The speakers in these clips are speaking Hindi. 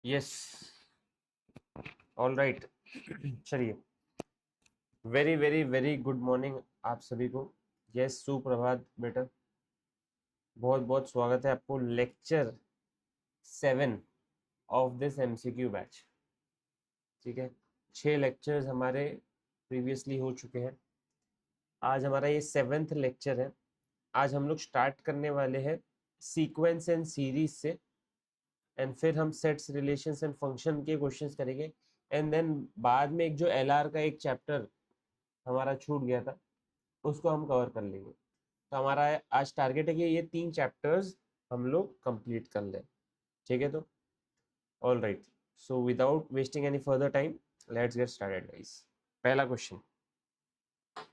Yes, all right. चलिए, very very very good morning आप सभी को। यस, सुप्रभात बेटा, बहुत बहुत स्वागत है आपको lecture 7 of this MCQ batch. ठीक है, 6 लेक्चर्स हमारे प्रीवियसली हो चुके हैं। आज हमारा ये 7th लेक्चर है। आज हम लोग स्टार्ट करने वाले हैं सीक्वेंस एंड सीरीज से, एंड फिर हम सेट्स, रिलेशंस एंड फंक्शन के क्वेश्चंस करेंगे। एंड देन बाद में एक जो एलआर का एक चैप्टर हमारा छूट गया था उसको हम कवर कर लेंगे। तो हमारा आज टारगेट है कि ये 3 चैप्टर्स हम लोग कंप्लीट कर लें। ठीक है, तो all right, so without wasting any further time let's get started guys. पहला question,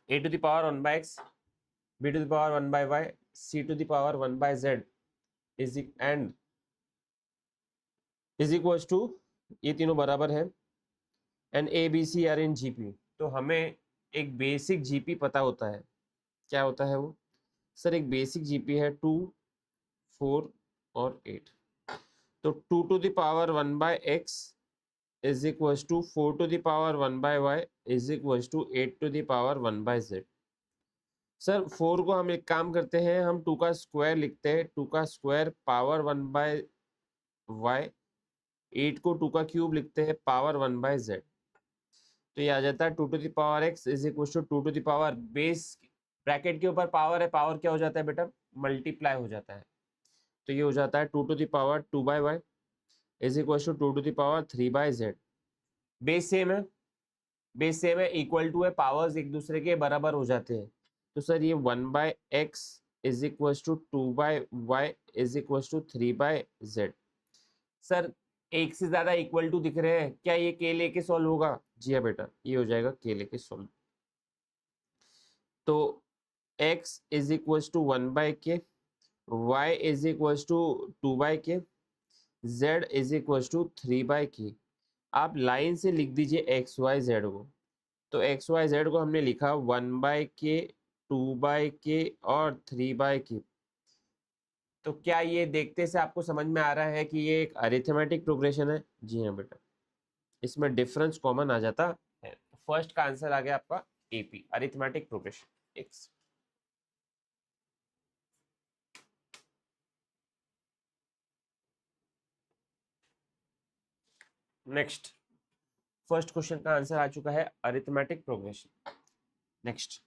a to the power 1 by x, b to the power 1 by y, c to the power 1 by z is and is equals to, ये तीनों बराबर है, and A B C are in GP. तो हमें एक बेसिक जीपी पता होता है। क्या होता है वो? सर एक बेसिक जीपी है 2, 4 और 8। तो 2 to the power 1 by x is equals to 4 to the power 1 by y is equals to 8 to the power 1 by z। Sir 4 को हम एक काम करते हैं, हम 2 का स्क्वायर लिखते हैं, 2 का स्क्वायर पावर 1 बाय y, 8 को 2 का क्यूब लिखते हैं पावर 1 बाय z। तो ये आ जाता है 2 to the power x is equals to 2 to the power, base bracket के ऊपर पावर है, पावर क्या हो जाता है बेटा? मल्टीप्लाई हो जाता है। तो ये हो जाता है 2 to the power 2 by y is equal to 2 to the power 3 by z। Base same है, बेस सेम है, इक्वल टू है, पावर्स एक दूसरे के बराबर हो जाते हैं। तो सर ये 1 by x is equal to 2 by y is equal to 3 by z। Sir एक से ज्यादा इक्वल टू दिख रहे हैं, क्या ये के लेके सॉल्व होगा? जी हाँ बेटा, ये हो जाएगा के लेके सॉल्व। तो x is equal to 1 by K, y is equal to 2 by K, z is equal to 3 by K. आप लाइन से लिख दीजिए एक्स वाई जेड को। तो एक्स वाई जेड को हमने लिखा 1 बाय के, 2 बाय के और 3 बाय के। तो क्या ये देखते से आपको समझ में आ रहा है कि ये एक अरिथमेटिक प्रोग्रेशन है? जी हाँ बेटा, इसमें डिफरेंस कॉमन आ जाता है। फर्स्ट का आंसर आ गया आपका AP, arithmetic progression x. Next, first question का आंसर आ चुका है arithmetic progression. Next,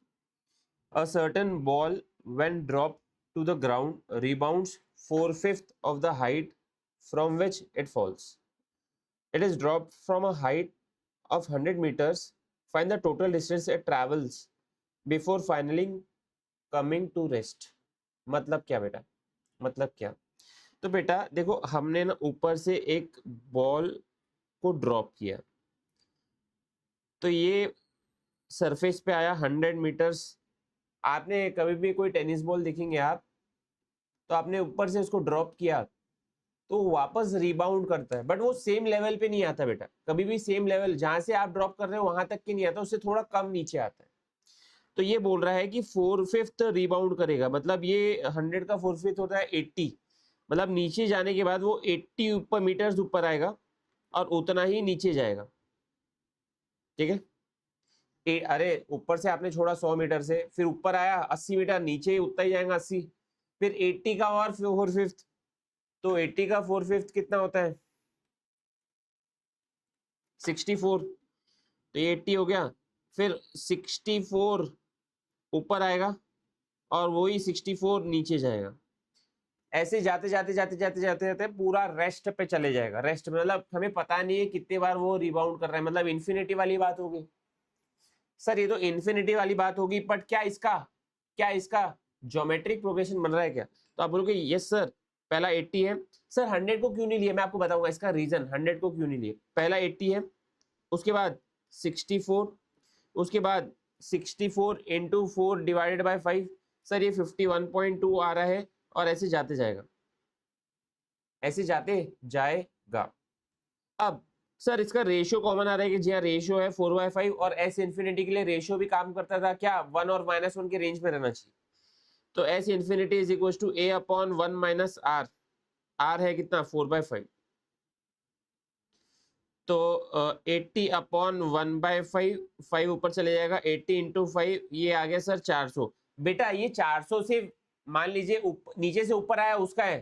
a certain ball when dropped to the ground rebounds 4/5 of the height from which it falls. It is dropped from a height of 100 meters. Find the total distance it travels before finally coming to rest. मतलब क्या बेटा? मतलब क्या? तो बेटा देखो, हमने ना ऊपर से एक बॉल को ड्रॉप किया, तो ये सरफेस पे आया 100 मीटर्स। आपने कभी भी कोई टेनिस बॉल देखेंगे आप, तो आपने ऊपर से उसको ड्रॉप किया तो वापस रिबाउंड करता है, बट वो सेम लेवल पे नहीं आता बेटा। कभी भी सेम लेवल जहां से आप ड्रॉप कर रहे हो वहां तक के नहीं आता, उससे थोड़ा कम नीचे आता है। तो ये बोल रहा है कि 4/5 रिबाउंड करेगा, मतलब ये 100 का 4/5 होता है 80, मतलब नीचे जाने के बाद वो 80 ऊपर मीटर्स ऊपर आएगा और उतना ही नीचे जाएगा। ठीक है, अरे ऊपर से आपने छोड़ा 100 मीटर से, फिर ऊपर आया 80 मीटर, नीचे उतना ही जाएगा 80, फिर 80 का और 4/5, तो 80 का 4/5 कितना होता है? 64। तो ये 80 हो गया, फिर 64 ऊपर आएगा और वही 64 नीचे जाएगा। ऐसे जाते जाते जाते जाते जाते जाते पूरा रेस्ट पे चले जाएगा। रेस्ट मतलब हमें पता नहीं है कितने बार वो रिबाउंड कर रहा है, मतलब इन्फिनिटी वाली बात होगी। सर ये तो इन्फिनिटी वाली बात होगी, बट क्या इसका ज्योमेट्रिक प्रोग्रेशन बन रहा है क्या? तो आप बोलोगे यस सर, पहला 80 है। सर 100 को क्यों नहीं लिया, मैं आपको बताऊंगा इसका रीजन। 100 को क्यों नहीं लिए? पहला 80 है, उसके बाद 64, उसके बाद 64 इंटू 4 डिवाइडेड बाई 5। सर ये 51.2 आ रहा है, और ऐसे जाते जाएगा, ऐसे जाते जाएगा। अब सर इसका रेशियो कॉमन आ रहा है कि जी हाँ रेशियो है 4/5, और एस इन्फिनिटी के लिए रेशियो भी काम करता था क्या? 1 और -1 के रेंज में रहना चाहिए। तो S infinity is equal to a upon 1 minus R. R है कितना? 4/5। तो 80 अपॉन 1/5, 5 ऊपर चले जाएगा, 80 इंटू 5, ये आ गया सर 400। बेटा ये 400 से मान लीजिए नीचे से ऊपर आया उसका है,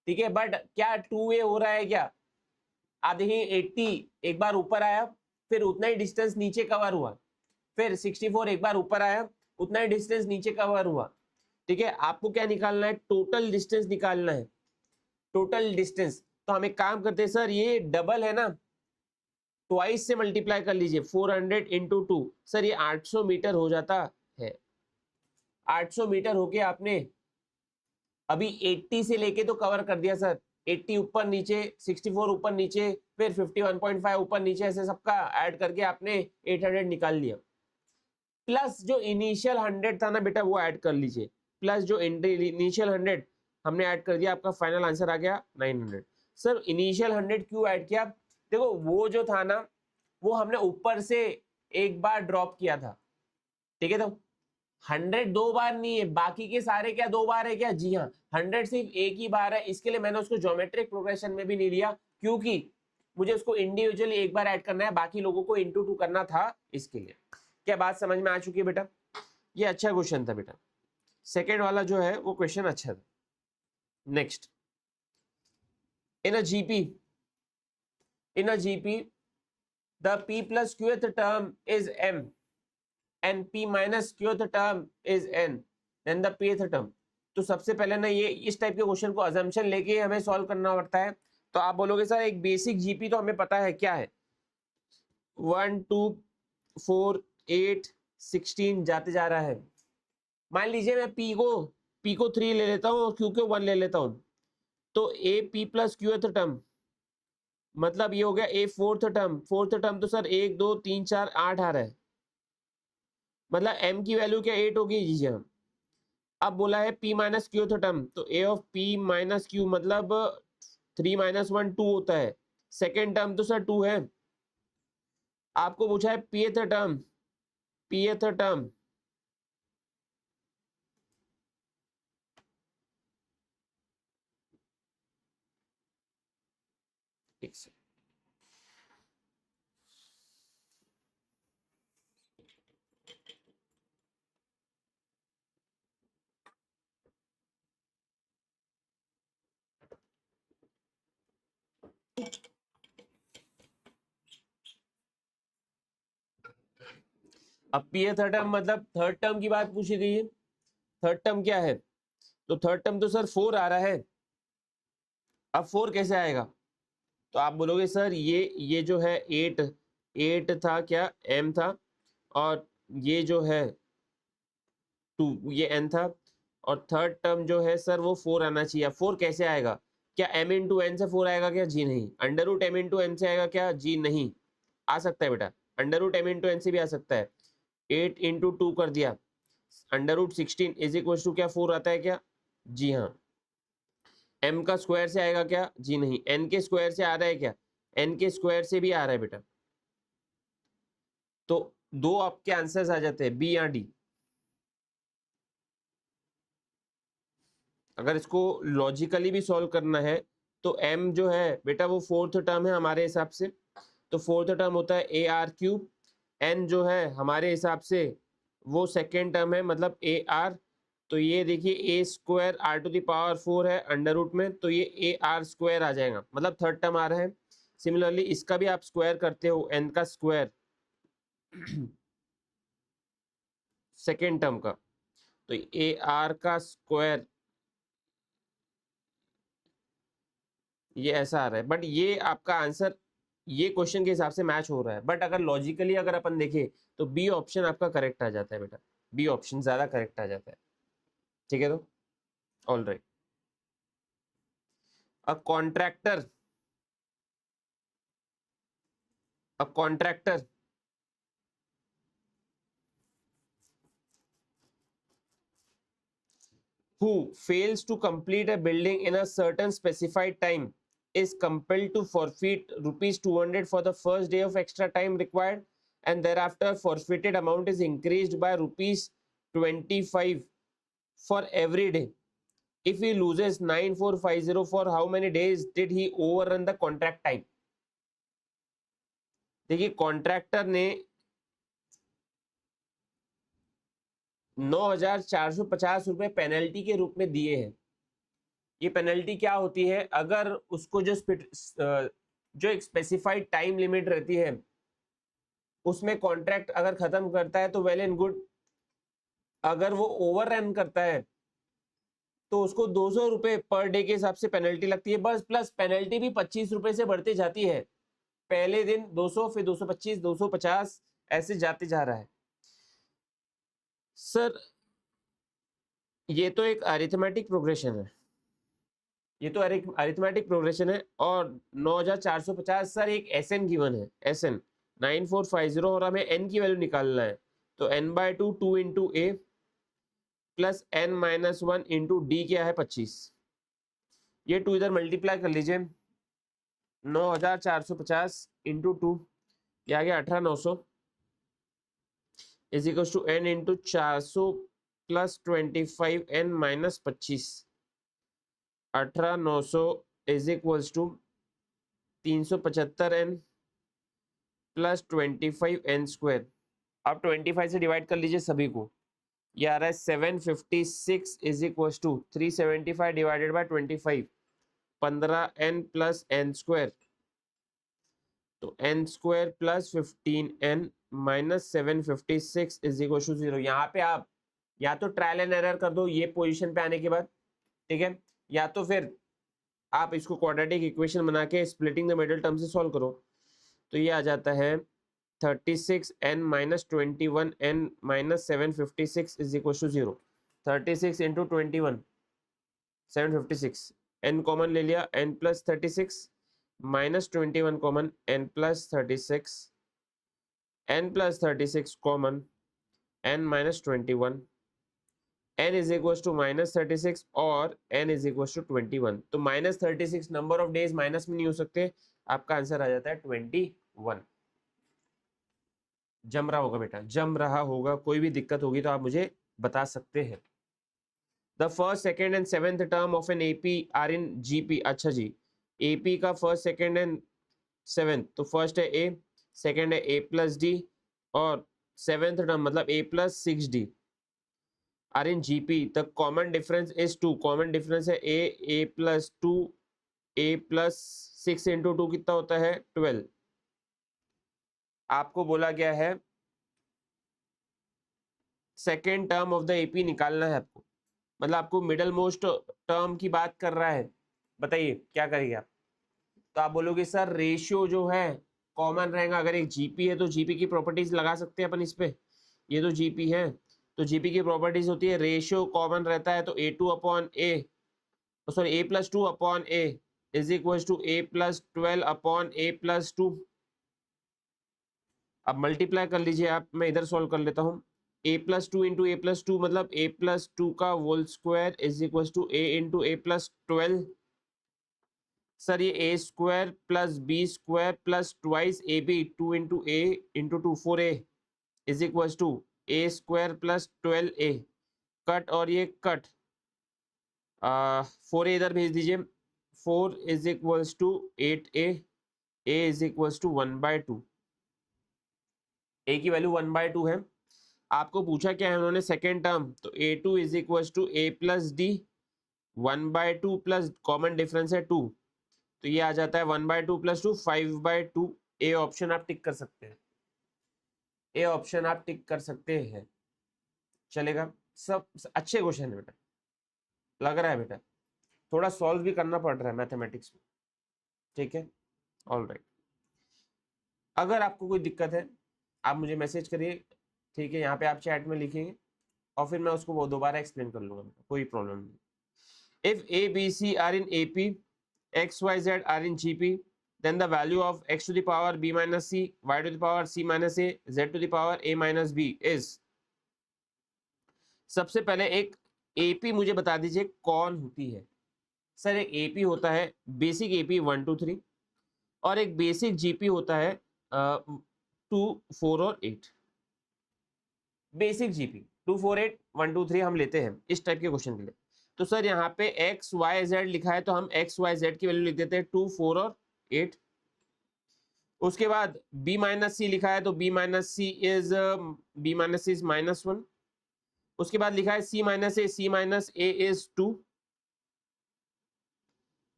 ठीक है, बट क्या 2 वे हो रहा है क्या? आप देखिए 80 एक बार ऊपर आया, फिर उतना ही डिस्टेंस नीचे कवर हुआ, फिर 64 एक बार ऊपर आया, उतना ही डिस्टेंस नीचे कवर हुआ, ठीक है। आपको क्या निकालना है? टोटल डिस्टेंस निकालना है, टोटल डिस्टेंस। तो हम एक काम करते हैं सर, ये डबल है ना, ट्वाइस से मल्टीप्लाई कर लीजिए, 400 इंटू 2, सर ये 800 मीटर हो जाता है। 800 मीटर होके आपने अभी 80 से लेके तो कवर कर दिया सर, 80 ऊपर नीचे, 64 ऊपर नीचे, फिर 51.5 ऊपर नीचे, ऐसे सबका ऐड करके आपने 800 निकाल लिया। प्लस जो इनिशियल 100 था ना बेटा, वो ऐड कर लीजिए, प्लस जो इनिशियल 100 हमने ऐड कर दिया, आपका फाइनल आंसर आ गया 900। सर इनिशियल 100 क्यों ऐड किया? देखो वो जो था ना, वो हमने ऊपर से एक बार ड्रॉप किया था, ठीक है। तो 100 दो बार नहीं है, बाकी के सारे क्या दो बार है क्या? जी हाँ, 100 सिर्फ एक ही बार है, इसके लिए मैंने उसको ज्योमेट्रिक प्रोग्रेशन में भी नहीं लिया, क्योंकि मुझे उसको इंडिविजुअली एक बार ऐड करना है, बाकी लोगों को इंटू 2 करना था, इसके लिए। क्या बात समझ में आ चुकी है बेटा? ये अच्छा क्वेश्चन था बेटा, सेकेंड वाला जो है वो क्वेश्चन अच्छा था। Next, in a GP, in a GP the p plus qth term is m and p minus qth term is n, then the pth term। तो सबसे पहले ना ये इस टाइप के क्वेश्चन को अजम्पशन लेके हमें सॉल्व करना पड़ता है। तो आप बोलोगे सर एक बेसिक जीपी तो हमें पता है क्या है, 1 2 4 8 16 जाते जा रहा है। मान लीजिए मैं पी को 3 ले लेता हूँ और क्यू को 1 ले लेता हूँ, तो ए पी प्लस क्यूथ टर्म, मतलब ये हो गया ए फोर्थ टर्म। फोर्थ टर्म तो सर 1 2 3 4 8 आ रहा है, मतलब m की वैल्यू क्या 8 होगी? जी हाँ। अब बोला है p माइनस क्यू टर्म, तो a of p minus Q मतलब 3 माइनस 1 2 होता है। सेकेंड टर्म तो सर 2 है। आपको पूछा है pth टर्म, pth टर्म, एक सेकंड। अब pth टर्म मतलब थर्ड टर्म की बात पूछी गई है। थर्ड टर्म क्या है? तो थर्ड टर्म तो सर 4 आ रहा है। अब 4 कैसे आएगा? तो आप बोलोगे सर ये जो है 8 8 था क्या? m था, और ये जो है 2 ये n था, और थर्ड टर्म जो है सर वो 4 आना चाहिए। 4 कैसे आएगा? क्या m इंटू एन से 4 आएगा क्या? जी नहीं। Under root m into N से आएगा क्या? जी नहीं। आ सकता है बेटा, under root m into N से भी आ सकता है। 8 इंटू 2 कर दिया, under root 16 is equal to क्या 4 आता है क्या? जी हाँ। m का स्क्वायर से आएगा क्या? जी नहीं। n के स्क्वायर से आ रहा है क्या? n के स्क्वायर से भी आ रहा है बेटा। तो दो आपके आंसर्स आ जाते हैं, बी या डी। अगर इसको लॉजिकली भी सॉल्व करना है तो m जो है बेटा वो फोर्थ टर्म है हमारे हिसाब से, तो फोर्थ टर्म होता है ए आर क्यूब। n जो है हमारे हिसाब से वो सेकेंड टर्म है, मतलब ए आर। तो ये देखिए a square r to the power 4 है अंडर रूट में, तो ये ए आर स्क्वायर आ जाएगा, मतलब थर्ड टर्म आ रहा है। सिमिलरली इसका भी आप स्क्वायर करते हो, n का स्क्वायर सेकेंड टर्म का, तो ए आर का स्क्वायर ये ऐसा आ रहा है। बट ये आपका आंसर ये क्वेश्चन के हिसाब से मैच हो रहा है, बट अगर लॉजिकली अगर अपन देखें तो बी ऑप्शन आपका करेक्ट आ जाता है बेटा, बी ऑप्शन ज्यादा करेक्ट आ जाता है, ठीक है। तो all right, a contractor, a contractor who fails to complete a building in a certain specified time is compelled to forfeit rupees 200 for the first day of extra time required, and thereafter forfeited amount is increased by rupees 25 for every day. If he loses 9450, for how many days did he overrun the contract time? देखिए कॉन्ट्रैक्टर ने 9,450 रुपए पेनल्टी के रूप में दिए हैं। ये पेनल्टी क्या होती है, अगर उसको जो एक स्पेसिफाइड टाइम लिमिट रहती है उसमें कॉन्ट्रैक्ट अगर खत्म करता है तो वेल एंड गुड, अगर वो ओवर रन करता है तो उसको 200 रुपए पर डे के हिसाब से पेनल्टी लगती है बस, प्लस पेनल्टी भी 25 रुपए से बढ़ती जाती है। पहले दिन 200, फिर 225, 250 ऐसे जाते जा रहा है। सर ये तो एक अरिथमेटिक प्रोग्रेशन है, ये तो अरिथमेटिक प्रोग्रेशन है। और 9,450 सर एक SN गिवन है, SN 9450, और हमें n की वैल्यू निकालना है। तो n/2 2 into a plus n-1 into D क्या है 25। ये 2 इधर मल्टीप्लाई कर लीजिए, 9,450 इंटू 2 ये आ गया 18,900 is equal to n into 400 plus 25 n minus 25। 18,900 is equal to 375 n plus 25 n square. अब 25 से डिवाइड कर लीजिए सभी को, ये आ रहा है 756 is equal to 375 divided by 25, 15n plus n square. तो n square plus 15n minus 756 is equal to 0। यहाँ पे आप या तो ट्रायल एंड एरर कर दो ये पोजीशन पे आने के बाद, ठीक है, या तो फिर आप इसको क्वाड्रेटिक इक्वेशन बना के स्प्लिटिंग द मिडिल टर्म से सॉल्व करो। तो ये आ जाता है 36n minus 21n minus 756 is equal to 0। 36 into 21 756, n common ले लिया, n plus 36 minus 21 common, n plus 36, n plus 36 common, n minus 21, n is equal to minus 36 और n इज इक्वल टू 21। तो minus 36 number of days minus में नहीं हो सकते, आपका आंसर आ जाता है 21। जम रहा होगा बेटा, जम रहा होगा, कोई भी दिक्कत होगी तो आप मुझे बता सकते हैं। The first second and seventh term of an AP are in GP. अच्छा जी, एपी का फर्स्ट सेकेंड एंड सेवेंथ, तो फर्स्ट है ए, सेकेंड है ए प्लस डी, और सेवेंथ टर्म मतलब a plus 6d are in GP. The common difference is 2। Common difference है a plus 2, a plus 6 into 2 कितना होता है 12। आपको बोला गया है second term of the AP निकालना है आपको, मतलब आपको मिडल मोस्ट टर्म की बात कर रहा है। बताइए क्या करेंगे आप? तो आप बोलोगे सर रेशियो जो है कॉमन रहेगा, अगर एक जीपी है तो जीपी की प्रॉपर्टीज लगा सकते हैं अपन इस पे। ये तो जीपी है, तो जीपी की प्रॉपर्टीज होती है रेशियो कॉमन रहता है तो a2 upon a, sorry a plus 2 upon a is equal to a plus 12 upon a plus 2। अब मल्टीप्लाई कर लीजिए आप, मैं इधर सॉल्व कर लेता हूँ। a plus 2 into a plus 2 मतलब a प्लस 2 का whole square is equal to a into a plus 12। Sir ये a square plus b square plus twice a b, 2 into a into 2 4a is equal to a square plus 12a। Cut और ये कट, 4a इधर भेज दीजिए, 4 is equal to 8a, a is equal to 1/2। a की वैल्यू 1/2 है। आपको पूछा क्या है उन्होंने सेकेंड टर्म, तो a2 is equal to a plus d 1/2 plus common difference है 2, तो ये आ जाता है 1/2 प्लस 2 5/2। ए ऑप्शन आप टिक कर सकते हैं, ए ऑप्शन आप टिक कर सकते हैं, चलेगा। सब अच्छे क्वेश्चन है बेटा, लग रहा है बेटा थोड़ा सॉल्व भी करना पड़ रहा है मैथमेटिक्स में, ठीक है, ऑल राइट। अगर आपको कोई दिक्कत है आप मुझे मैसेज करिए, ठीक है, यहाँ पे आप चैट में लिखेंगे और फिर मैं उसको वो दोबारा एक्सप्लेन कर लूंगा, कोई प्रॉब्लम नहीं। If a B C are in AP, x y z are in GP, then the value of x to the power b minus c, y to the power c minus a, z to the power a minus b is। सबसे पहले एक एपी मुझे बता दीजिए कौन होती है। सर एक एपी होता है बेसिक एपी 1 2 3, और एक बेसिक जीपी होता है 2 4 और 8। बेसिक जीपी 2 4 8 1 2 3 हम लेते हैं इस टाइप के क्वेश्चन के लिए। तो सर यहाँ पे एक्स वाई जेड लिखा है तो हम एक्स वाई जेड की वैल्यू लिख देते हैं 2 4 और 8। उसके बाद b माइनस सी लिखा है तो b माइनस सी इज -1। उसके बाद लिखा है c minus a is 2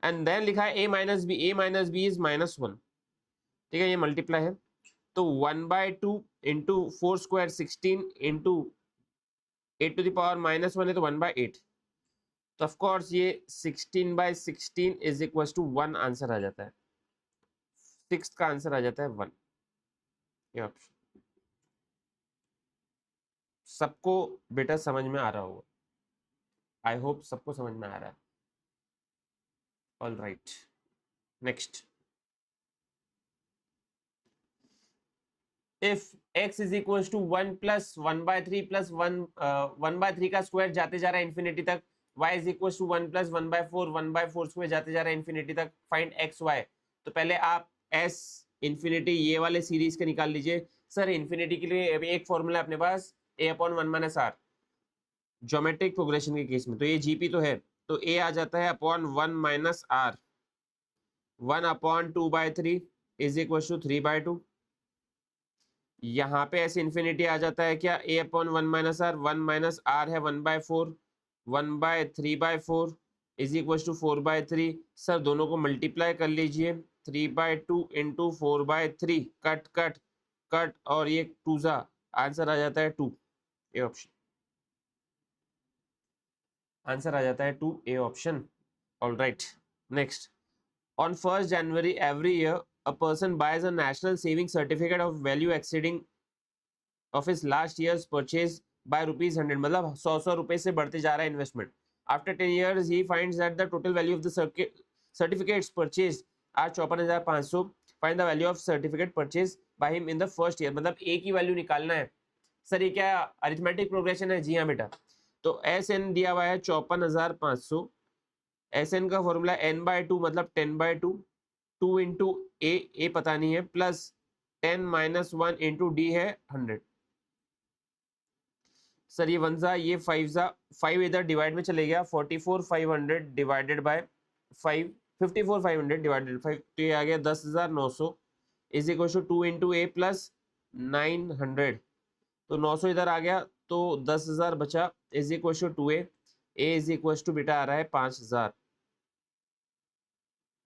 and then लिखा है a माइनस b इज -1। ठीक है, ये मल्टीप्लाई है तो 1/2 इंटू 4² 16 इंटू 8⁻⁻1 है तो 1/8। तो ऑफ कोर्स ये 16/16 इज इक्वल टू 1 आंसर आ जाता है। सिक्स का आंसर आ जाता है 1। ये ऑप्शन सबको बेटा समझ में आ रहा होगा, आई होप सबको समझ में आ रहा है। All right, next. If x is equal to 1 plus 1/3 plus 1/3 का स्क्वायर जाते जा रहा है इन्फिनिटी तक, y is equal to 1 plus 1/4 square जाते जा रहा है इन्फिनिटी तक, फाइंड x y। तो पहले आप s इन्फिनिटी ये वाले सीरीज के निकाल लीजिए। सर इन्फिनिटी के लिए एक फॉर्मूला अपने पास a/1 - r ज्योमेट्रिक प्रोग्रेशन के केस में, तो ये जीपी तो है तो a आ जाता है upon 1 - r 1/2/3 is equal to 3/2। यहाँ पे ऐसे इन्फिनिटी आ जाता है क्या, a/1 - r 1 - r है 1/4 1/3/4 इज इक्वल टू 4/3। सर दोनों को मल्टीप्लाई कर लीजिए 3/2 इंटू 4/3 कट कट कट और ये 2 सा आंसर आ जाता है 2। ए ऑप्शन आंसर आ जाता है 2 A option. All right, next. On 1st January every year, a person buys a national saving certificate of value exceeding of his last year's purchase by ₹100। मतलब 100 रुपए से बढ़ते जा रहा है investment. After 10 years, he finds that the total value of the certificates purchased are 54,500। Find the value of certificate purchased by him in the first year। मतलब एक ही वैल्यू निकालना है। सर ये क्या अरिथमेटिक प्रोग्रेशन है? जी हाँ बेटा। तो एस एन दिया हुआ है 54,500। एस एन का फॉर्मूला n/2 मतलब 10/2 2 इंटू ए पता नहीं है प्लस 10 - 1 इंटू डी है 100। सर ये 1 सा ये 5 सा 5 इधर डिवाइड में चले गया 44,500 डिवाइडेड बाय 5 54,500 डिवाइडेड 5 तो ये आ गया 10,900 is equal to 2 into a plus 900। तो 900 इधर आ गया तो 10,000 बचा is equal to 2a is equal to बेटा आ रहा है 5,000।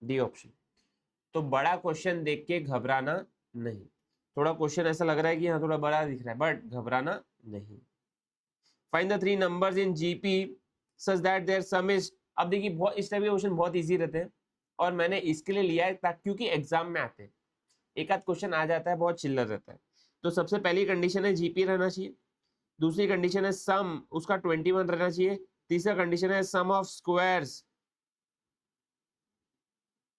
D option. तो बड़ा क्वेश्चन देख के घबराना नहीं। थोड़ा क्वेश्चन ऐसा लग रहा है कि हाँ थोड़ा बड़ा दिख रहा है बट घबराना नहीं। Find the 3 numbers in GP such that their sum is. अब देखिए बहुत इस टाइप के क्वेश्चन बहुत इजी रहते हैं और मैंने इसके लिए लिया है क्योंकि एग्जाम में आते हैं। एक आध क्वेश्चन आ जाता है बहुत चिल्लर रहता है। तो सबसे पहली कंडीशन है जीपी रहना चाहिए। दूसरी कंडीशन है सम उसका 21 रहना चाहिए। तीसरा कंडीशन है सम ऑफ स्क्वायर्स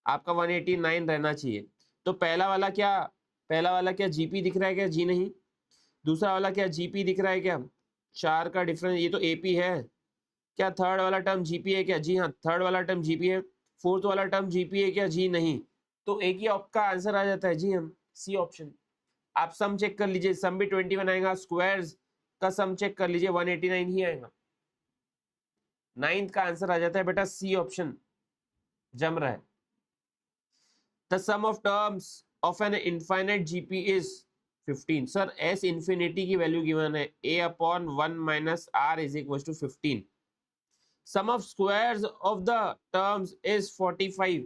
आपका 189 रहना चाहिए। तो पहला वाला क्या जीपी दिख रहा है क्या? जी नहीं। दूसरा वाला क्या जीपी दिख रहा है क्या? 4 का डिफरेंस, ये तो एपी है। क्या थर्ड वाला टर्म जीपी है क्या? जी हाँ, थर्ड वाला टर्म जीपी है। फोर्थ वाला टर्म जीपी है क्या? जी नहीं। तो एक ही आपका आंसर आ जाता है जी हम सी ऑप्शन। आप सम चेक कर लीजिए, सम भी 21 आएगा, स्क्वायर्स का सम चेक कर लीजिए 189 ही आएगा। नाइन्थ का आंसर आ जाता है बेटा सी ऑप्शन जम रहा है। The sum of terms of an infinite GP is 15। Sir S infinity की वैल्यू गिवन है a/1 - r is equals to 15। Sum of squares of the terms is 45।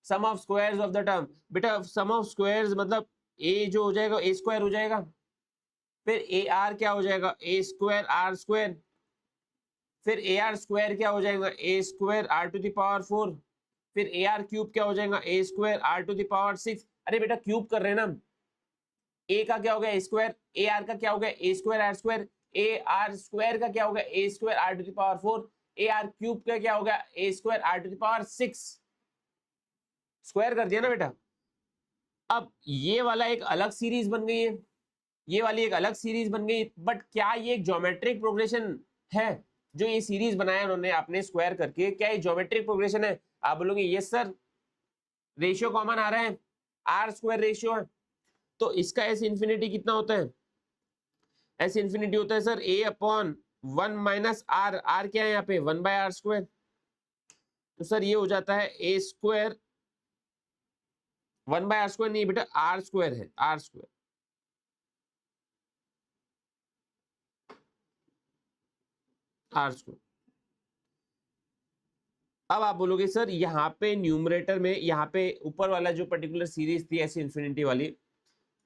Sum of squares of the term बेटा sum of squares मतलब a जो हो जाएगा a स्क्वायर हो जाएगा, फिर ar क्या हो जाएगा a स्क्वायर r स्क्वायर, फिर ar स्क्वायर क्या हो जाएगा a स्क्वायर r⁴, फिर ए आर क्यूब क्या हो जाएगा ए स्क्वायर r⁴। अरे बेटा क्यूब कर रहे हैं ना, ए का क्या हो गया ए स्क्वायर, ए आर का क्या हो गया a square r square, a r square का क्या हो गया a square r⁴, a r cube का क्या हो गया ए स्क्वायर r⁶। स्क्वायर कर दिया ना बेटा। अब ये वाला एक अलग सीरीज बन गई है, ये वाली एक अलग सीरीज बन गई, बट क्या ये एक ज्योमेट्रिक प्रोग्रेशन है? जो ये सीरीज बनाया उन्होंने आपने स्क्वायर करके, क्या ये ज्योमेट्रिक प्रोग्रेशन है? आप बोलोगे यस सर, रेशियो कॉमन आ रहा है, आर स्क्वायर रेशियो है। तो इसका एस इन्फिनिटी कितना होता है? एस इन्फिनिटी होता है सर a/1 - r। आर क्या है यहाँ पे 1/r स्क्वायर। तो सर ये हो जाता है a स्क्वायर 1/r² नहीं बेटा, r² है, r²। r²। अब आप बोलोगे सर यहाँ पे न्यूमरेटर में, यहाँ पे ऊपर वाला जो पर्टिकुलर सीरीज थी ऐसी इन्फिनिटी वाली,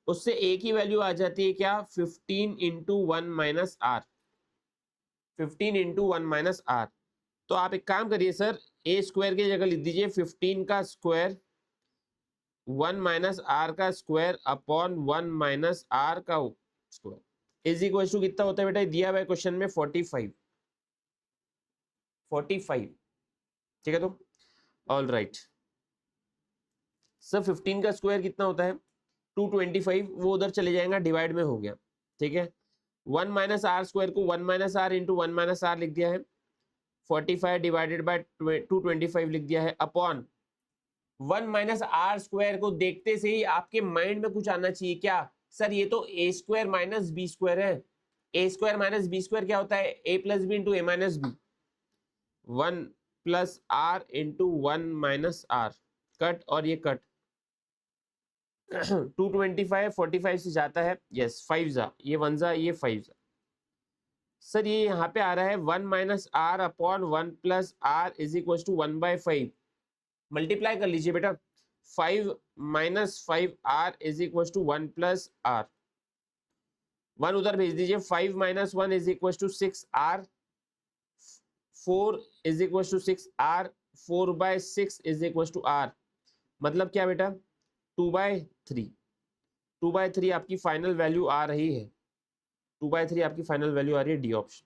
उससे एक ही वैल्यू आ जाती है क्या, 15 into 1 minus r, 15 into 1 minus r. तो आप एक काम करिए सर, ए स्क्वायर की जगह लिख दीजिए 15 का स्क्वायर 1 माइनस आर का स्क्वायर अपॉन 1 माइनस आर का स्क्वायर इज इक्वल टू कितना होता है बेटा, दिया हुआ है क्वेश्चन में 45। 45, ठीक है। तो ऑल राइट सर, 15 का स्क्वायर कितना होता है, 225, वो उधर चले जाएगा, डिवाइड में हो गया, ठीक है। 1 माइनस आर स्क्वायर को 1 minus r into 1 minus r लिख दिया है, 45 डिवाइडेड बाय 225 लिख दिया है, अपॉन 1 माइनस आर स्क्वायर को देखते से ही आपके माइंड में कुछ आना चाहिए क्या, सर ये तो a square minus b square है। A square minus b square क्या होता है, a plus b into a minus b, 1 plus r into 1 minus r, cut और ये कट 225 45 से जाता है, यस 5 जा, ये 1 जा, ये 5 जा। सर ये यहाँ पे आ रहा है 1 minus r upon 1 plus r is equal to 1/5, multiply कर लीजिए बेटा, 5 minus 5 r is equal to 1 plus r, 1 उधर भेज दीजिए, 5 minus 1 is equal to 6 r, 4 is equal to 6 r, 4/6 is equal to r, मतलब क्या बेटा 2/3, 2/3 आपकी फाइनल वैल्यू आ रही है, 2/3 आपकी फाइनल वैल्यू आ रही है, D option.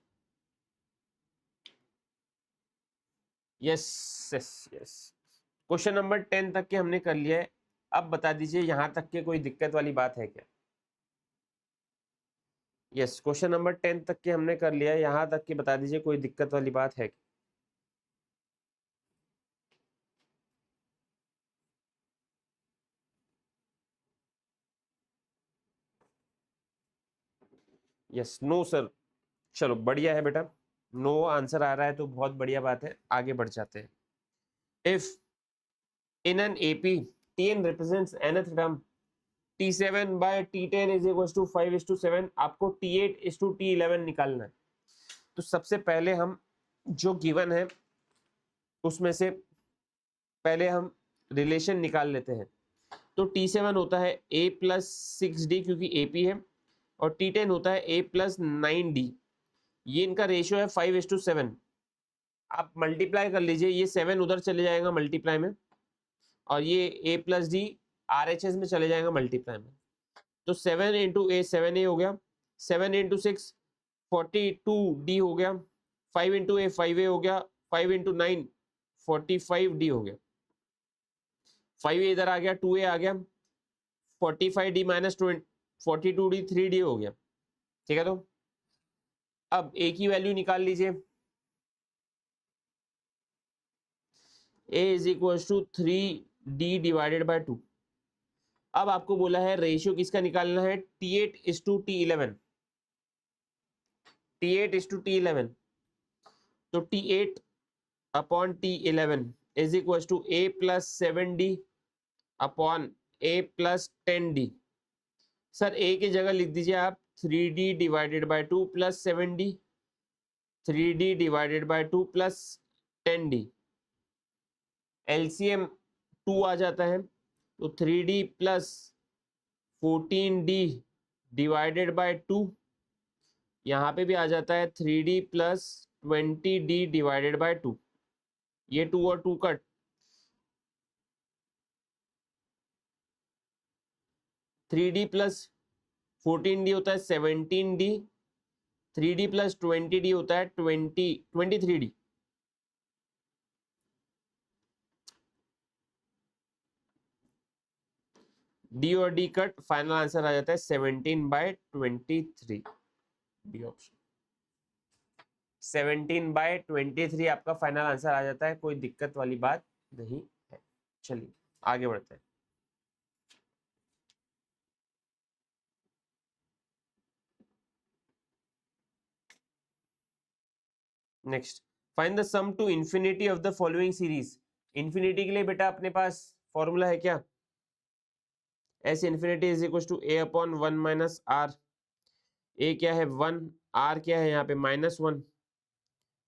Yes yes yes, question number 10 तक के हमने कर लिया है। अब बता दीजिए यहां तक के कोई दिक्कत वाली बात है क्या। यस, क्वेश्चन नंबर 10 तक के हमने कर लिया है, यहां तक के बता दीजिए कोई दिक्कत वाली बात है क्या। यस, नो सर, चलो बढ़िया है बेटा, नो आंसर आ रहा है तो बहुत बढ़िया बात है, आगे बढ़ जाते हैं। If in an AP Tn represents nth term, T7 by T10 is equals to 5:7, आपको T8:T11 निकालना है। तो सबसे पहले हम जो गिवन है उसमें से पहले हम रिलेशन निकाल लेते हैं। तो T7 होता है A+6D क्योंकि AP है, और T10 होता है A+9D, ये इनका रेशियो है 5:7। आप मल्टीप्लाई कर लीजिए, ये 7 उधर चले जाएगा मल्टीप्लाई में, और ये A+D RHS में चले जाएगा मल्टीप्लाई में। तो 7 इंटू ए 7A हो गया, 7 इंटू 6 42D हो गया, 5 इंटू ए 5A हो गया, 5 इंटू 9 45D हो गया, 5A इधर आ गया, 2A आ गया, 45D माइनस 42D 3D हो गया, ठीक है। तो अब ए की वैल्यू निकाल लीजिए, a is equal to 3D divided by 2। अब आपको बोला है रेशियो किसका निकालना है, T8:T11, T8:T11। तो T8 upon T11 is equal to A+7D upon A+10D। Sir a की जगह लिख दीजिए आप 3D divided by 2 plus 7D, 3D divided by 2 plus 10D, LCM 2 आ जाता है, तो 3D plus 14D divided by 2, यहाँ पे भी आ जाता है 3D plus 20D divided by 2, ये 2 और 2 कट, 3D प्लस 14D होता है 17D, 3D प्लस 20D होता है 23D। डी और डी कट, फाइनल आंसर आ जाता है 17/23, डी ऑप्शन। 17/23 आपका फाइनल आंसर आ जाता है, कोई दिक्कत वाली बात नहीं है। चलिए आगे बढ़ते हैं। Next, find the sum to infinity of the following series. Infinity के लिए बेटा अपने पास फॉर्मूला है क्या, S infinity is equal to a upon 1 minus r. A क्या है 1, आर क्या है यहाँ पे -1,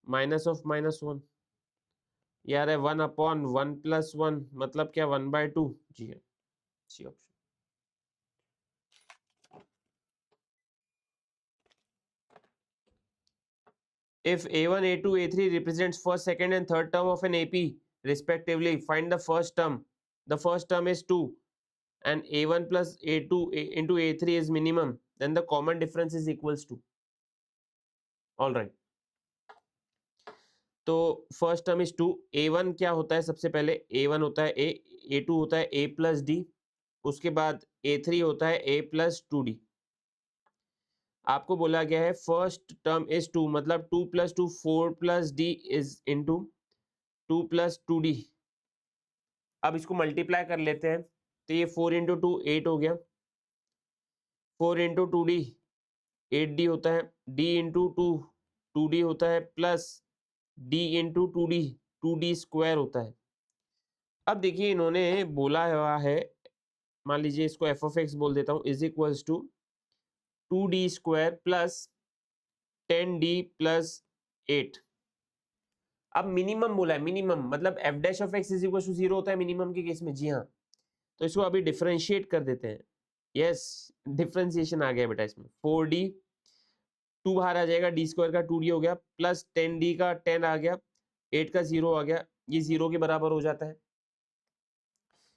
माइनस ऑफ -1, यार है 1 अपॉन 1 प्लस 1, मतलब क्या 1/2। जी हाँ, c option. If A1, A2, A3 represents first, second, and third term of an AP respectively, find the first term. The first term is 2, and A1 plus A2 into A3 is minimum. Then the common difference is equals to. All right. तो फर्स्ट टर्म इज 2। A1 क्या होता है? सबसे पहले A1 होता है A, A2 होता है A प्लस D, उसके बाद A3 होता है A प्लस 2D। आपको बोला गया है फर्स्ट टर्म इज 2, मतलब 2 plus 2 4 plus D is into 2 plus 2D। अब इसको मल्टीप्लाई कर लेते हैं, तो ये 4 इंटू 2 8 हो गया, 4 इंटू 2D 8D होता है, D इंटू 2 2D होता है, plus D into 2D 2D square होता है। अब देखिए इन्होंने बोला हुआ है, मान लीजिए इसको एफ ऑफ एक्स बोल देता हूँ, is equals to 2D square plus 10D plus 8। अब मिनिमम बोला है, मिनिमम मतलब f dash of x is equal to 0 होता है मिनिमम के केस में। जी हाँ, तो इसको अभी डिफरेंशिएट कर देते हैं। यस, डिफरेंशिएशन आ गया बेटा इसमें। 4D 2 बाहर आ जाएगा, डी स्क्वायर का 2D हो गया, प्लस 10D का 10 आ गया, 8 का 0 आ गया, ये 0 के बराबर हो जाता है,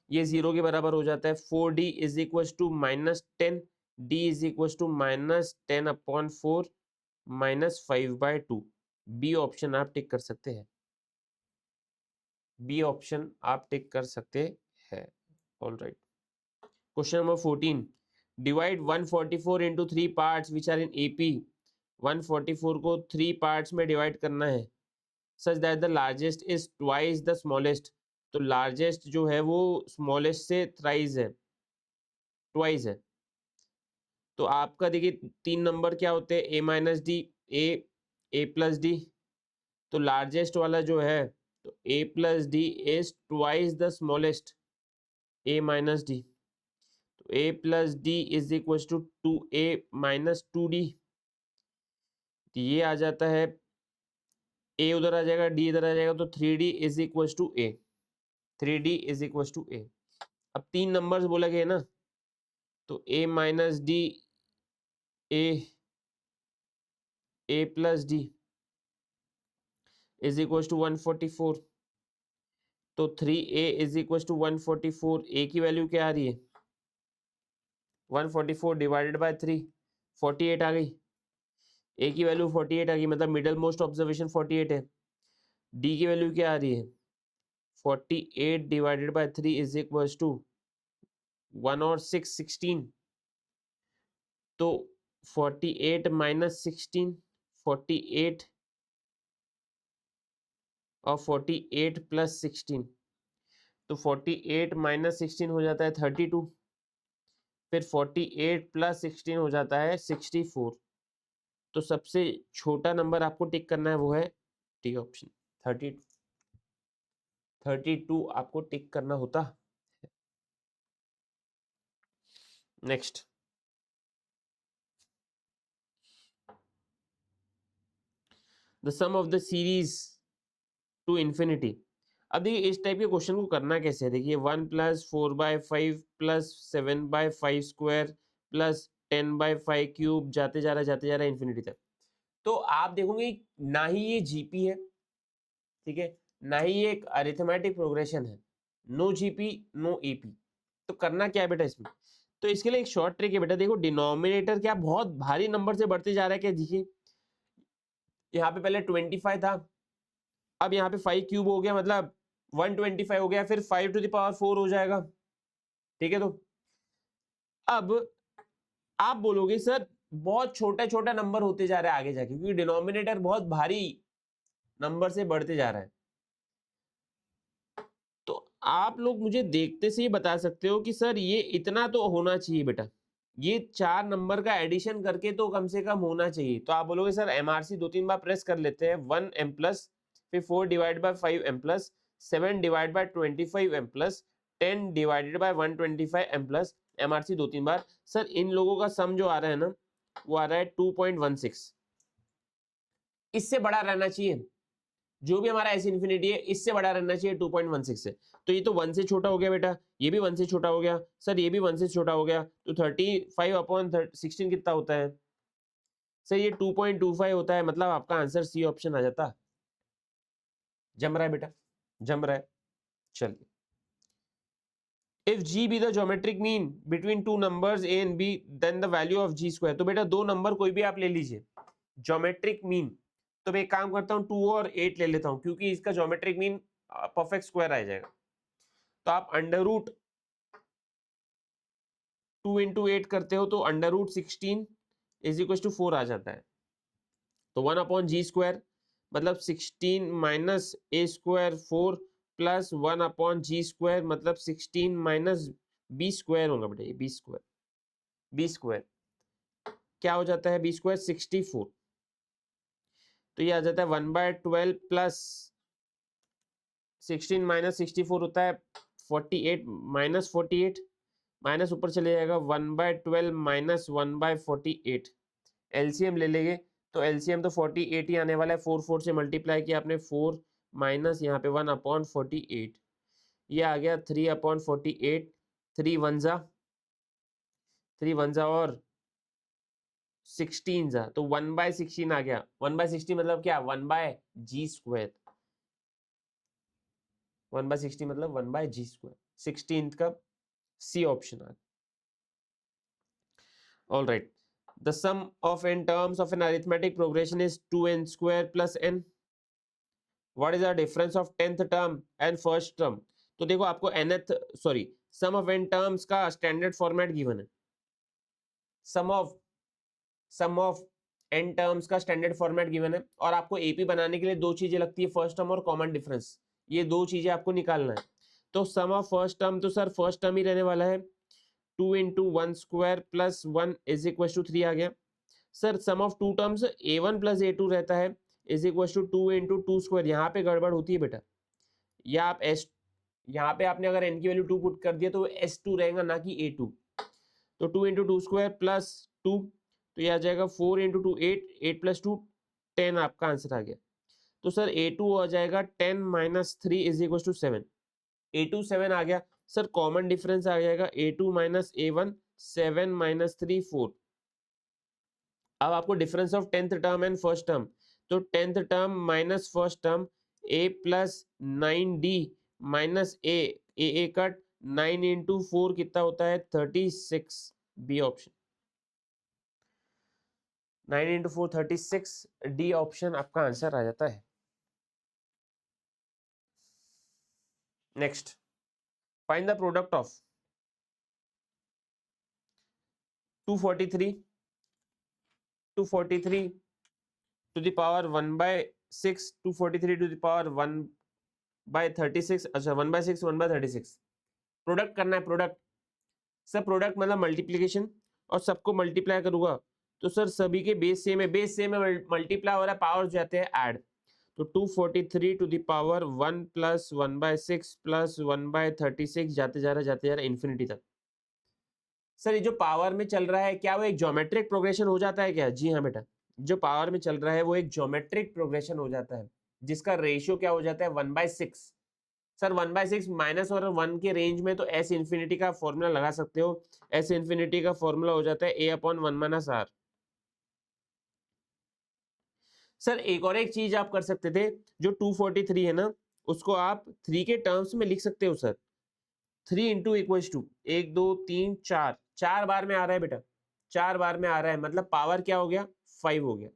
ये 0 के बराबर हो जाता है। 4D is equal to -10, D is equal to -10 upon 4 -5/2। B option आप टिक कर सकते हैं, बी ऑप्शन आप टिक कर सकते हैं। All right. Question number 14, divide 144 into 3 parts which are in AP। 144 को 3 पार्ट्स में डिवाइड करना है, such that the largest is twice the smallest. तो लार्जेस्ट जो है वो स्मॉलेस्ट से थ्राइस है, ट्वाइस है। तो आपका देखिए 3 नंबर क्या होते हैं, A minus d, a plus d. तो लार्जेस्ट वाला जो है, तो A plus d is twice the smallest, A minus d. तो A plus d is equal to 2A minus 2D। तो ये आ जाता है, A उधर आ जाएगा, D इधर आ जाएगा, तो 3D is equal to A, 3D is equal to A। अब 3 नंबर्स बोला गया ना, तो A minus d, A plus d is equal to 144। तो 3A is equal to 144। A की वैल्यू क्या आ रही है? 144 डिवाइडेड बाय 3, 48 आ गई। A की वैल्यू 48 आ गई, मतलब मिडल मोस्ट ऑब्जर्वेशन 48 है। D की वैल्यू क्या आ रही है? 48 divided by 3 is equal to 1 और 6 16। तो 48 माइनस 16, 48 और 48 प्लस 16, तो 48 माइनस 16 हो जाता है 32, फिर 48 प्लस 16 हो जाता है 64। तो सबसे छोटा नंबर आपको टिक करना है, वो है डी ऑप्शन 32, 32 आपको टिक करना होता। Next, the sum of the series to infinity. अब देखिए इस टाइप के क्वेश्चन को करना कैसे है, देखिए 1 plus 4/5 plus 7/5 square plus 10/5 cube, जाते जा रहा है इंफिनिटी तक। तो आप देखोगे ना ही ये जीपी है, ठीक है, ना ही ये एक अरिथमेटिक प्रोग्रेशन है, नो जीपी नो एपी। तो करना क्या है बेटा इसमें? तो इसके लिए एक शॉर्ट ट्रिक है बेटा, देखो डिनोमिनेटर क्या बहुत भारी नंबर से बढ़ते जा रहा है क्या? देखिए यहाँ पे पहले 25 था, अब यहाँ पे 5 क्यूब हो गया, मतलब 125 हो गया, फिर 5 टू द पावर 4 हो जाएगा, ठीक है। तो अब आप बोलोगे सर बहुत छोटा छोटा नंबर होते जा रहा है आगे जाके, क्योंकि डिनोमिनेटर बहुत भारी नंबर से बढ़ते जा रहा है। तो आप लोग मुझे देखते से ही बता सकते हो कि सर ये इतना तो होना चाहिए बेटा, ये 4 नंबर का एडिशन करके तो कम से कम होना चाहिए। तो आप बोलोगे सर एमआरसी 2-3 बार प्रेस कर लेते हैं, 1m प्लस, फिर 4 divide by 5m plus, 7 divide by 25m plus, 10 divided by 125m plus, MRC 2-3 बार। सर इन लोगों का सम जो आ रहा है ना वो आ रहा है 2.16, इससे बड़ा रहना चाहिए, जो भी हमारा एस इन्फिनिटी है इससे बड़ा रहना चाहिए 2.16 से। तो ये तो 1 से छोटा हो गया बेटा, ये भी 1 से छोटा हो गया, सर ये भी 1 से छोटा हो गया, तो 35/16 कितना होता है सर, ये 2.25 होता है, मतलब आपका आंसर सी ऑप्शन आ जाता। जम रहा है बेटा, जम रहा है। चलिए, if g be the geometric mean between two numbers a and b then the value of g square। तो बेटा दो नंबर कोई भी आप ले लीजिए, ज्योमेट्रिक मीन, तो मैं एक काम करता हूँ 2 और 8 ले लेता हूँ, क्योंकि इसका ज्योमेट्रिक मीन परफेक्ट स्क्वायर आ जाएगा। तो आप अंडर रूट 2 इंटू 8 करते हो तो under root 16 is equal to 4 आ जाता है। तो 1/g² मतलब 16 minus a square 4 plus 1/g² मतलब 16 माइनस b² होगा बेटा, ये b² क्या हो जाता है, b² 64। तो ये आ जाता है 1/12 प्लस 16 माइनस 64 होता है 48 माइनस 48, माइनस ऊपर चले जाएगा 1/12 माइनस 1/48। एलसीएम ले लेंगे तो एलसीएम तो 48 ही आने वाला है, 4 से मल्टीप्लाई किया आपने 4 माइनस यहाँ पे 1/48, ये आ गया 3/48, 3 वन जा और 16 जा, तो 1/16 आ गया। 1/60 मतलब क्या, 1/g², 1/60 मतलब 1/g², 16 का सी ऑप्शन आ गया। All right, the sum of n terms of an arithmetic progression is 2n² plus n। What is the difference of 10th term and first term. तो देखो आपको सम ऑफ n टर्म्स का स्टैंडर्ड फॉर्मेट गिवन है, सम ऑफ n टर्म्स का स्टैंडर्ड फॉर्मेट गिवन है, और आपको एपी बनाने के लिए दो चीजें लगती है, फर्स्ट टर्म और कॉमन डिफरेंस, ये दो चीजें आपको निकालना है। तो सम ऑफ फर्स्ट टर्म, तो सर फर्स्ट टर्म ही रहने वाला है 2 into 1² plus 1 is equal to 3 आ गया। Sir sum of two terms a1 plus a2 रहता है इज इक्वल टू 2 इंटू 2²। यहाँ पे गड़बड़ होती है बेटा, या आप एस, यहाँ पे आपने अगर n की वैल्यू 2 पुट कर दिया तो s2 रहेगा ना कि a2। तो 2 इंटू 2² प्लस 2, तो ये आ जाएगा 4 इंटू 2 8, 8 प्लस 2 10 आपका आंसर आ गया। तो सर a2 आ जाएगा 10 minus 3 is equal to 7, a2 7 आ गया। सर कॉमन डिफरेंस आ जाएगा a2 माइनस a1 7 माइनस 3 4। अब आपको difference of 10th term and first term, तो 10th term minus first term a plus 9d minus a cut 9 into 4 कितना होता है 36, b option. 9 into 4 36, d option आपका आंसर आ जाता है। Next, find the product of 243 to the power 1/6, 243 to the power 1/36, अच्छा 1/6 1/36। प्रोडक्ट करना है, प्रोडक्ट, सर प्रोडक्ट मतलब मल्टीप्लीकेशन, और सबको मल्टीप्लाई करूंगा तो सर सभी के बेस सेम है, बेस सेम है, मल्टीप्लाई हो रहा है, पावर जाते हैं ऐड। तो 243 to the power 1 plus 1/6 plus 1/36 जाते जा रहा इन्फिनिटी तक। सर ये जो पावर में चल रहा है क्या वो एक ज्योमेट्रिक प्रोग्रेशन हो जाता है क्या, जी हाँ बेटा, जो पावर में चल रहा है वो एक ज्योमेट्रिक प्रोग्रेशन हो जाता है, जिसका रेशियो क्या हो जाता है 1/6। सर 1/6 माइनस और 1 के रेंज में तो एस इन्फिनिटी का फॉर्मूला लगा सकते हो, एस इन्फिनिटी का फॉर्मूला हो जाता है a/1 - r। सर एक और एक चीज आप कर सकते थे, जो 243 है ना उसको आप 3 के टर्म्स में लिख सकते हो सर, 3 इंटू इक्वल्स टू 1 2 3 4, 4 बार में आ रहा है बेटा, 4 बार में आ रहा है, मतलब पावर क्या हो गया 5 हो गया।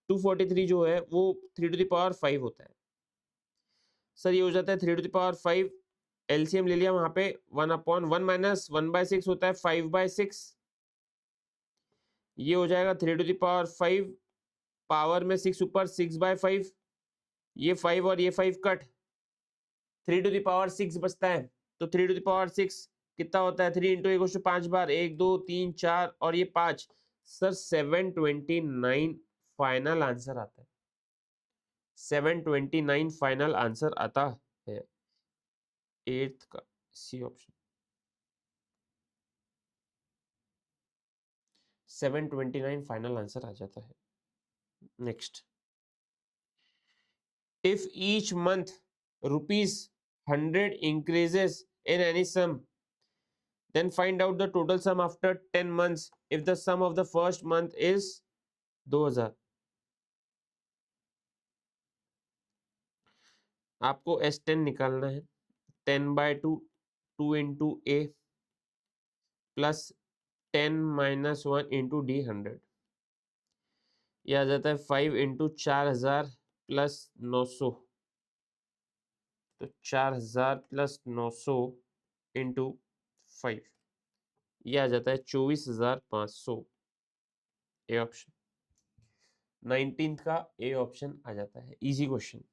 243 जो है वो 3 टू द पावर 5 होता है। सर ये हो जाता है 3 टू द पावर 5, एलसीएम ले लिया वहां पे 1/1 माइनस 1/6 होता है 5/6, ये हो जाएगा 3 टू द पावर 5, पावर में 6 ऊपर 6/5, ये 5 और ये 5 कट, 3 टू द पावर 6 बचता है, तो 3 टू द पावर 6 कितना होता है 3 इंटू 5 बार 1 2 3 4 और ये 5, सर 729 फाइनल आंसर आता है, 729 फाइनल आंसर आता है 8th का सी ऑप्शन। 729 फाइनल आंसर आ जाता है। Next, if each month ₹100 increases in any sum, then find out the total sum after 10 months if the sum of the first month is 2000। आपको S10 निकालना है। 10/2 2 into a plus 10 - 1 into D 100, यह आ जाता है 5 इंटू 4000 प्लस 900, तो 4000 प्लस 900 इंटू 5, यह आ जाता है 24,500। ए ऑप्शन 19th का ए ऑप्शन आ जाता है। Easy question.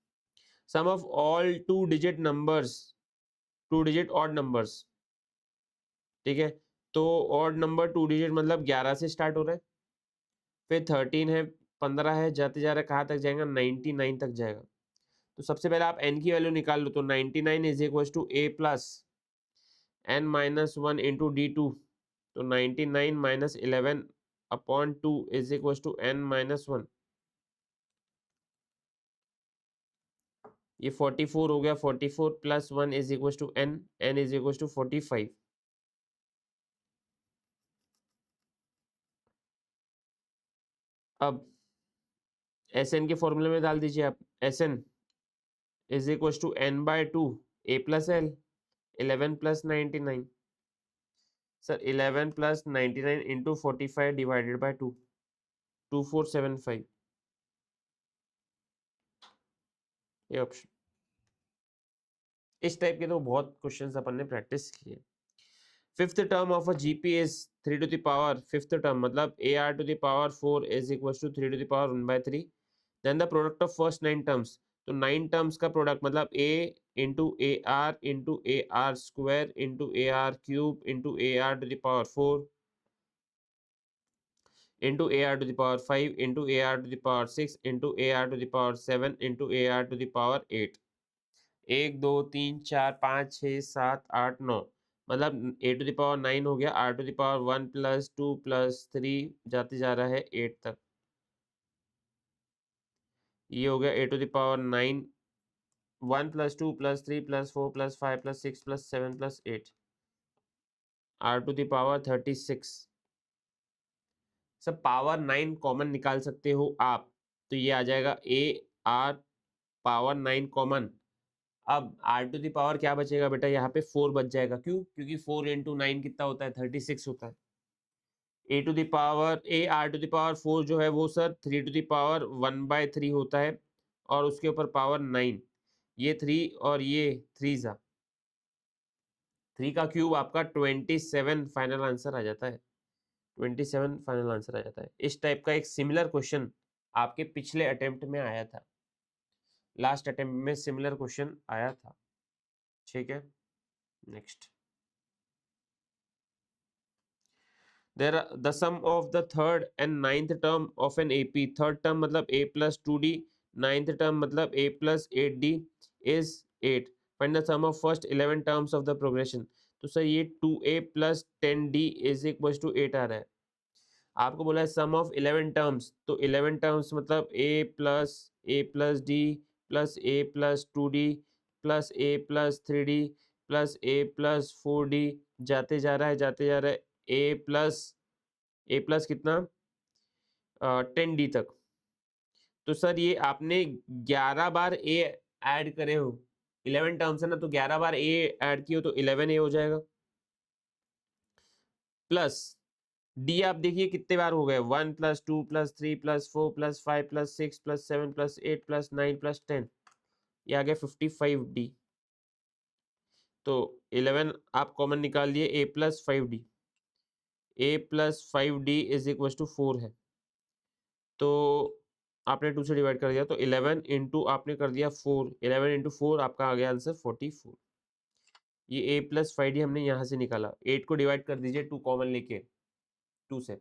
Sum of all 2 digit numbers, 2 digit odd numbers, ठीक है, तो ऑड नंबर 2 डिजिट मतलब 11 से स्टार्ट हो रहा है, फिर 13 है, 15 है, जाते जा रहा है, कहाँ तक जाएगा, 99 तक जाएगा। तो सबसे पहले आप n की वैल्यू निकाल लो, तो 99 is equal to a plus n-1 into d2, तो 99 - 11/2 इज इक्वल टू n-1, ये 44 हो गया। 44 plus 1 is equal to n is equal to 45। अब Sn के फॉर्मूले में डाल दीजिए आप, Sn is equal to n/2 a plus l, 11 plus 99, sir 11 plus 99 into 45 divided by 2, 2475, ये ऑप्शन। इस टाइप के तो बहुत क्वेश्चंस अपन ने प्रैक्टिस किए। Fifth term of a GP is 3 to the power, fifth term मतलब AR to the power 4 is equal to 3 to the power 1/3। Then the product of first 9 terms, तो 9 टर्म्स का प्रोडक्ट मतलब A into AR into AR square into AR cube into AR to the power 4 into AR to the power 5 into AR to the power 6 into AR to the power 7 into AR to the power 8। 1 2 3 4 5 6 7 8 9, मतलब A to the power 9 हो गया, R to the power 1 plus 2 plus 3 जाते जा रहा है 8 तक, ये हो गया A to the power 9, 1 plus 2 plus 3 plus 4 plus 5 plus 6 plus 7 plus 8, R to the power 36। सब पावर 9 कॉमन निकाल सकते हो आप, तो ये आ जाएगा AR पावर 9 कॉमन। अब R टू दी पावर क्या बचेगा बेटा, यहाँ पे 4 बच जाएगा, क्यों, क्योंकि 4 इंटू 9 कितना होता है, 36 होता है। A to the power AR to the power 4 जो है वो सर 3 टू दी पावर 1/3 होता है, और उसके ऊपर पावर 9, ये 3 और ये 3 जा 3 का क्यूब आपका 27 फाइनल आंसर आ जाता है। 27 फाइनल आंसर आ जाता है। इस टाइप का एक सिमिलर क्वेश्चन आपके पिछले अटेम्प्ट में आया था, लास्ट अटेम्प्ट में सिमिलर क्वेश्चन आया था, ठीक है। Next, there are the sum of the third and ninth term of an AP, third term मतलब A plus 2D, ninth term मतलब A plus 8D is 8। find the sum of first 11 terms of the progression, तो सर ये 2A plus 10D is equals to 8 आ रहा है। आपको बोला है सम ऑफ 11 टर्म्स, तो 11 टर्म्स मतलब A plus D plus A plus 2D plus A plus 3D plus A plus 4D, जाते जा रहा है जाते जा रहा है A प्लस कितना 10D तक। तो सर ये आपने 11 बार A ऐड करे हो, 11 टर्म्स है ना, तो 11 बार A ऐड किए हो तो 11A हो जाएगा, प्लस डी आप देखिए कितने बार हो गए, 1 plus 2 plus 3 plus 4 plus 5 plus 6 plus 7 plus 8 plus 9 plus 10, ये आ गया 55D। तो 11 आप कॉमन निकाल लिए, A plus 5D, A plus 5D is equal to 4 है, तो आपने 2 से डिवाइड कर दिया, तो 11 इंटू आपने कर दिया 4, 11 इंटू 4 आपका आ गया आंसर 44। ये A प्लस 5D हमने यहाँ से निकाला, 8 को डिवाइड कर दीजिए 2 कॉमन लेके 2 से,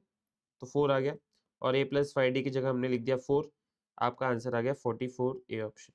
तो 4 आ गया, और A प्लस 5D की जगह हमने लिख दिया 4, आपका आंसर आ गया 44, ए ऑप्शन।